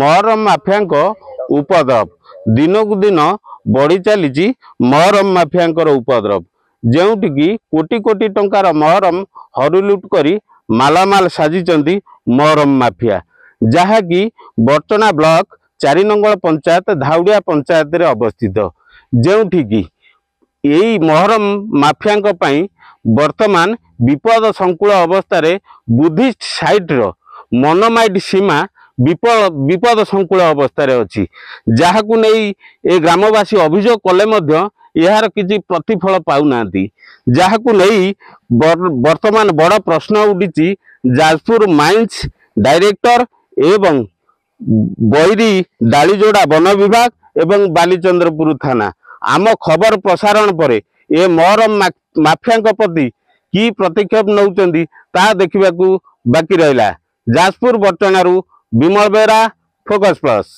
ମହରମ ମାଫିଆଙ୍କ ଉପଦ୍ରବ। ଦିନକୁ ଦିନ ବଢ଼ି ଚାଲିଛି ମହରମ ମାଫିଆଙ୍କର ଉପଦ୍ରବ, ଯେଉଁଠିକି କୋଟି କୋଟି ଟଙ୍କାର ମହରମ ହରିଲୁଟ କରି ମାଲାମାଲ ସାଜିଛନ୍ତି ମହରମ ମାଫିଆ, ଯାହାକି ବର୍ଚଣା ବ୍ଲକ 4 ନଙ୍ଗଳ ପଞ୍ଚାୟତ ଧାଉଡ଼ିଆ ପଞ୍ଚାୟତରେ ଅବସ୍ଥିତ, ଯେଉଁଠିକି ଏହି ମହରମ ମାଫିଆଙ୍କ ପାଇଁ ବର୍ତ୍ତମାନ ବିପଦ ସଂକୁଳ ଅବସ୍ଥାରେ ବୁଦ୍ଧିଷ୍ଟ ସାଇଟ୍ର ମନୋମାଇଟ ସୀମା ବିପଦ ସଂକୁଳ ଅବସ୍ଥାରେ ଅଛି, ଯାହାକୁ ନେଇ ଏ ଗ୍ରାମବାସୀ ଅଭିଯୋଗ କଲେ ମଧ୍ୟ ଏହାର କିଛି ପ୍ରତିଫଳ ପାଉନାହାନ୍ତି, ଯାହାକୁ ନେଇ ବର୍ତ୍ତମାନ ବଡ଼ ପ୍ରଶ୍ନ ଉଠିଛି ଯାଜପୁର ମାଇନ୍ସ ଡାଇରେକ୍ଟର ଏବଂ ବୈରୀ ଡାଳିଯୋଡ଼ା ବନ ବିଭାଗ ଏବଂ ବାଲିଚନ୍ଦ୍ରପୁର ଥାନା। ଆମ ଖବର ପ୍ରସାରଣ ପରେ ଏ ମହରମ ମାଫିଆଙ୍କ ପ୍ରତି କି ପଦକ୍ଷେପ ନେଉଛନ୍ତି ତାହା ଦେଖିବାକୁ ବାକି ରହିଲା। ଯାଜପୁର ବର୍ଚଣାରୁ ବିମଳ ବେହେରା, ଫୋକସ୍ ପ୍ଲସ୍।